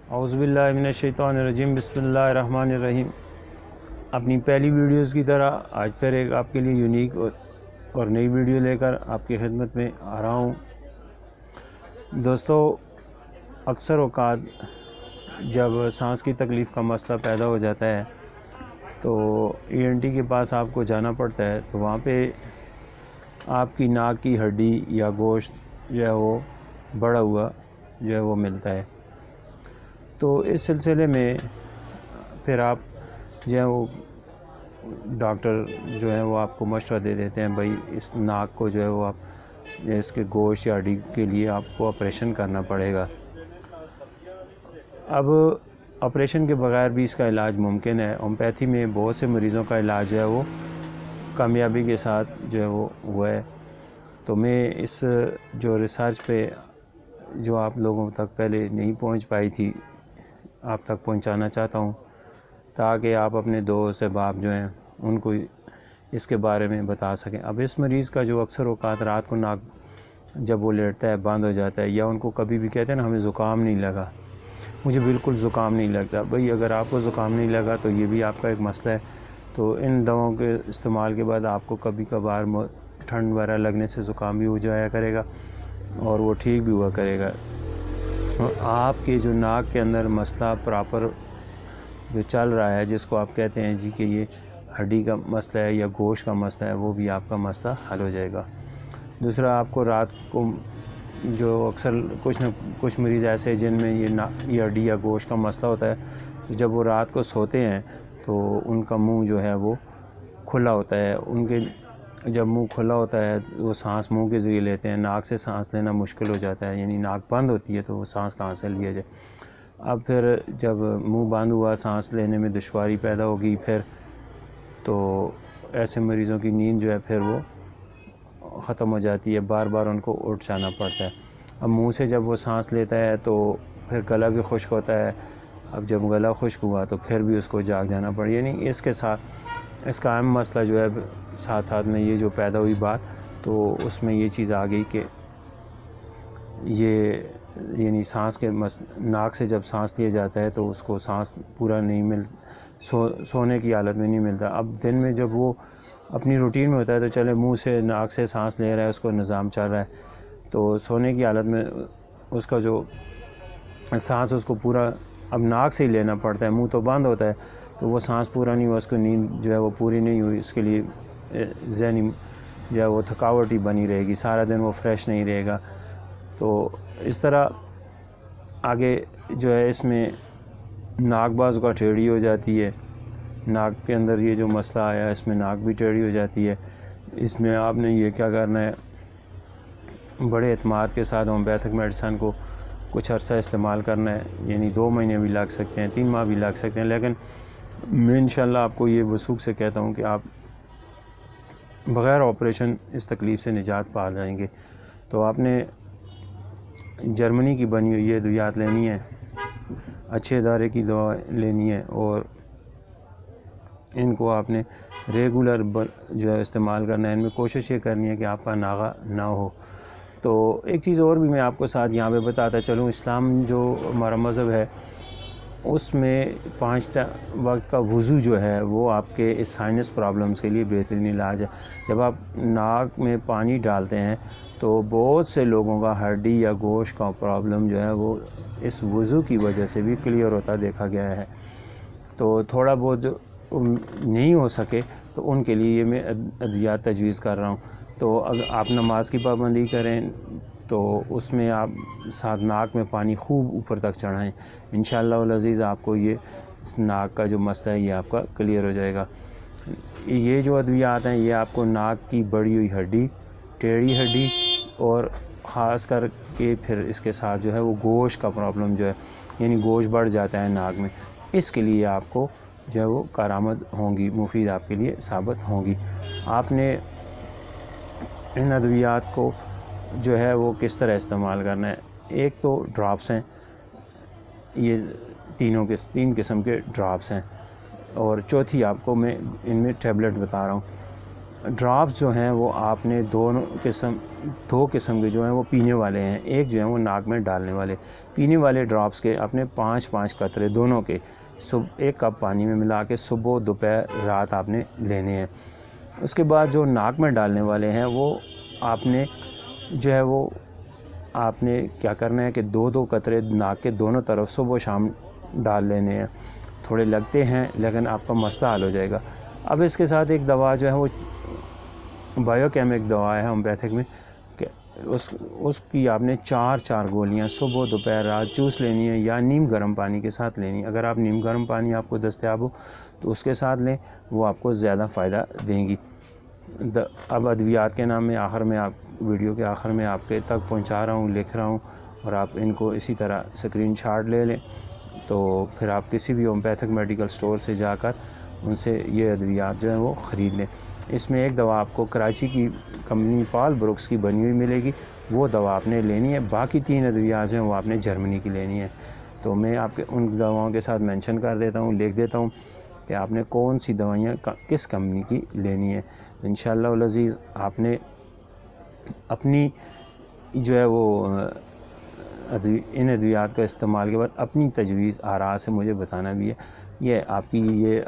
اعوذ باللہ من الشیطان الرجیم، بسم اللہ الرحمن الرحیم۔ اپنی پہلی ویڈیوز کی طرح آج پھر ایک آپ کے لیے یونیک اور نئی ویڈیو لے کر آپ کی خدمت میں آ رہا ہوں۔ دوستو، اکثر اوقات جب سانس کی تکلیف کا مسئلہ پیدا ہو جاتا ہے تو ENT کے پاس آپ کو جانا پڑتا ہے، تو وہاں پہ آپ کی ناک کی ہڈی یا گوشت جو ہے وہ بڑا ہوا جو ہے وہ ملتا ہے۔ تو اس سلسلے میں پھر آپ جو ہے وہ ڈاکٹر جو ہے وہ آپ کو مشورہ دے دیتے ہیں، بھائی اس ناک کو جو ہے وہ آپ اس کے گوشت یا ہڈی کے لیے آپ کو آپریشن کرنا پڑے گا۔ اب آپریشن کے بغیر بھی اس کا علاج ممکن ہے۔ ہومیوپیتھی میں بہت سے مریضوں کا علاج جو ہے وہ کامیابی کے ساتھ جو ہے وہ ہوا ہے۔ تو میں اس جو ریسرچ پہ جو آپ لوگوں تک پہلے نہیں پہنچ پائی تھی، آپ تک پہنچانا چاہتا ہوں، تاکہ آپ اپنے دوست احباب جو ہیں ان کو اس کے بارے میں بتا سکیں۔ اب اس مریض کا جو اکثر اوقات رات کو ناک جب وہ لیٹتا ہے بند ہو جاتا ہے، یا ان کو کبھی بھی کہتے ہیں نا ہمیں زکام نہیں لگا، مجھے بالکل زکام نہیں لگتا، بھئی اگر آپ کو زکام نہیں لگا تو یہ بھی آپ کا ایک مسئلہ ہے۔ تو ان دواؤں کے استعمال کے بعد آپ کو کبھی کبھار ٹھنڈ وغیرہ لگنے سے زکام بھی ہو جایا کرے گا اور وہ ٹھیک بھی ہوا کرے گا۔ آپ کے جو ناک کے اندر مسئلہ پراپر جو چل رہا ہے، جس کو آپ کہتے ہیں جی کہ یہ ہڈی کا مسئلہ ہے یا گوشت کا مسئلہ ہے، وہ بھی آپ کا مسئلہ حل ہو جائے گا۔ دوسرا، آپ کو رات کو جو اکثر کچھ مریض ایسے جن میں یہ ہڈی یا گوشت کا مسئلہ ہوتا ہے، تو جب وہ رات کو سوتے ہیں تو ان کا منہ جو ہے وہ کھلا ہوتا ہے۔ ان کے جب منہ کھلا ہوتا ہے وہ سانس منہ کے ذریعے لیتے ہیں، ناک سے سانس لینا مشکل ہو جاتا ہے، یعنی ناک بند ہوتی ہے تو وہ سانس کہاں سے لیا جائے۔ اب پھر جب منہ بند ہوا، سانس لینے میں دشواری پیدا ہوگی، پھر تو ایسے مریضوں کی نیند جو ہے پھر وہ ختم ہو جاتی ہے، بار بار ان کو اٹھ جانا پڑتا ہے۔ اب منہ سے جب وہ سانس لیتا ہے تو پھر گلا بھی خشک ہوتا ہے۔ اب جب گلا خشک ہوا تو پھر بھی اس کو جاگ جانا پڑا، یعنی اس کے ساتھ اس کا اہم مسئلہ جو ہے ساتھ ساتھ میں یہ جو پیدا ہوئی بات، تو اس میں یہ چیز آ گئی کہ یہ یعنی سانس کے ناک سے جب سانس لیا جاتا ہے تو اس کو سانس پورا نہیں سونے کی حالت میں نہیں ملتا۔ اب دن میں جب وہ اپنی روٹین میں ہوتا ہے تو چلے منہ سے ناک سے سانس لے رہا ہے، اس کو نظام چل رہا ہے، تو سونے کی حالت میں اس کا جو سانس اس کو پورا اب ناک سے ہی لینا پڑتا ہے، منہ تو بند ہوتا ہے، تو وہ سانس پورا نہیں ہوا، اس کو نیند جو ہے وہ پوری نہیں ہوئی، اس کے لیے ذہنی جو ہے وہ تھکاوٹ ہی بنی رہے گی، سارا دن وہ فریش نہیں رہے گا۔ تو اس طرح آگے جو ہے اس میں ناک بعض کا ٹیڑھی ہو جاتی ہے، ناک کے اندر یہ جو مسئلہ آیا اس میں ناک بھی ٹیڑھی ہو جاتی ہے۔ اس میں آپ نے یہ کیا کرنا ہے، بڑے اعتماد کے ساتھ ہومیوپیتھک میڈیسن کو کچھ عرصہ استعمال کرنا ہے، یعنی 2 مہینے بھی لگ سکتے ہیں، 3 ماہ بھی لگ سکتے ہیں، لیکن میں انشاءاللہ آپ کو یہ وثوق سے کہتا ہوں کہ آپ بغیر آپریشن اس تکلیف سے نجات پا جائیں گے۔ تو آپ نے جرمنی کی بنی ہوئی یہ ادویات لینی ہے، اچھے ادارے کی دوا لینی ہے، اور ان کو آپ نے ریگولر جو ہے استعمال کرنا ہے۔ ان میں کوشش یہ کرنی ہے کہ آپ کا ناغہ نہ ہو۔ تو ایک چیز اور بھی میں آپ کو ساتھ یہاں پہ بتاتا چلوں، اسلام جو ہمارا مذہب ہے اس میں 5 وقت کا وضو جو ہے وہ آپ کے اس سائنس پرابلمز کے لیے بہترین علاج ہے۔ جب آپ ناک میں پانی ڈالتے ہیں تو بہت سے لوگوں کا ہڈی یا گوشت کا پرابلم جو ہے وہ اس وضو کی وجہ سے بھی کلیئر ہوتا دیکھا گیا ہے۔ تو تھوڑا بہت جو نہیں ہو سکے تو ان کے لیے یہ میں ادویات تجویز کر رہا ہوں۔ تو اگر آپ نماز کی پابندی کریں تو اس میں آپ ساتھ ناک میں پانی خوب اوپر تک چڑھائیں، انشاءاللہ العزیز آپ کو یہ ناک کا جو مسئلہ ہے یہ آپ کا کلیئر ہو جائے گا۔ یہ جو ادویات ہیں یہ آپ کو ناک کی بڑی ہوئی ہڈی، ٹیڑھی ہڈی، اور خاص کر کے پھر اس کے ساتھ جو ہے وہ گوشت کا پرابلم جو ہے، یعنی گوشت بڑھ جاتا ہے ناک میں، اس کے لیے آپ کو جو ہے وہ کارآمد ہوں گی، مفید آپ کے لیے ثابت ہوں گی۔ آپ نے ان ادویات کو جو ہے وہ کس طرح استعمال کرنا ہے، ایک تو ڈراپس ہیں، یہ 3 قسم کے ڈراپس ہیں، اور چوتھی آپ کو میں ان میں ٹیبلٹ بتا رہا ہوں۔ ڈراپس جو ہیں وہ آپ نے دو قسم کے جو ہیں وہ پینے والے ہیں. ایک جو ہیں وہ ناک میں ڈالنے والے. پینے والے ڈراپس کے آپ نے 5 قطرے دونوں کے ایک کپ پانی میں ملا کے صبح دوپہر رات آپ نے لینے ہیں. اس کے بعد جو ناک میں ڈالنے والے ہیں وہ آپ نے جو ہے وہ آپ نے کیا کرنا ہے کہ 2 قطرے ناک کے دونوں طرف صبح و شام ڈال لینے ہیں. تھوڑے لگتے ہیں لیکن آپ کا مسئلہ حل ہو جائے گا. اب اس کے ساتھ ایک دوا جو ہے وہ بایو کیم ایک دوا ہے ہومیوپیتھک میں کہ اس کی آپ نے 4 گولیاں صبح دوپہر رات چوس لینی ہے یا نیم گرم پانی کے ساتھ لینی ہے. اگر آپ نیم گرم پانی آپ کو دستیاب ہو تو اس کے ساتھ لیں, وہ آپ کو زیادہ فائدہ دیں گی. اب ادویات کے نام میں آخر میں ویڈیو کے آخر میں آپ کے تک پہنچا رہا ہوں, لکھ رہا ہوں, اور آپ ان کو اسی طرح اسکرین شاٹ لے لیں. تو پھر آپ کسی بھی ہومیوپیتھک میڈیکل سٹور سے جا کر ان سے یہ ادویات جو ہیں وہ خرید لیں. اس میں ایک دوا آپ کو کراچی کی کمپنی پال بروکس کی بنی ہوئی ملے گی, وہ دوا آپ نے لینی ہے. باقی 3 ادویات جو ہیں وہ آپ نے جرمنی کی لینی ہے. تو میں آپ کے ان دواؤں کے ساتھ مینشن کر دیتا ہوں, لکھ دیتا ہوں کہ آپ نے کون سی دوائیاں کس کمپنی کی لینی ہے. انشاءاللہ العزیز آپ نے اپنی جو ہے وہ ان ادویات کا استعمال کے بعد اپنی تجویز آراء سے مجھے بتانا بھی ہے. یہ آپ کی یہ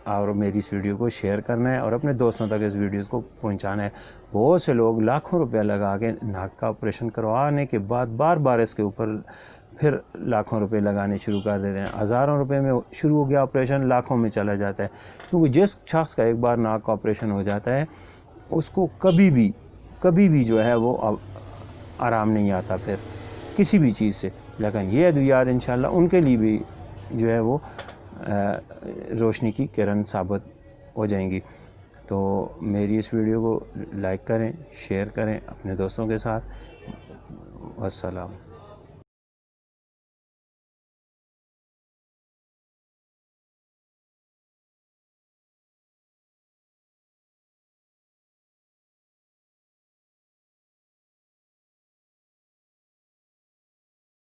اور میری اس ویڈیو کو شیئر کرنا ہے اور اپنے دوستوں تک اس ویڈیوز کو پہنچانا ہے. بہت سے لوگ لاکھوں روپیہ لگا کے ناک کا آپریشن کروانے کے بعد بار بار اس کے اوپر پھر لاکھوں روپے لگانے شروع کر دیتے ہیں. ہزاروں روپے میں شروع ہو گیا آپریشن, لاکھوں میں چلا جاتا ہے. کیونکہ جس شخص کا ایک بار ناک کا آپریشن ہو جاتا ہے اس کو کبھی بھی جو ہے وہ آرام نہیں آتا پھر کسی بھی چیز سے. لیکن یہ ادویات انشاءاللہ ان کے لیے بھی جو ہے وہ روشنی کی کرن ثابت ہو جائیں گی. تو میری اس ویڈیو کو لائک کریں, شیئر کریں اپنے دوستوں کے ساتھ. والسلام.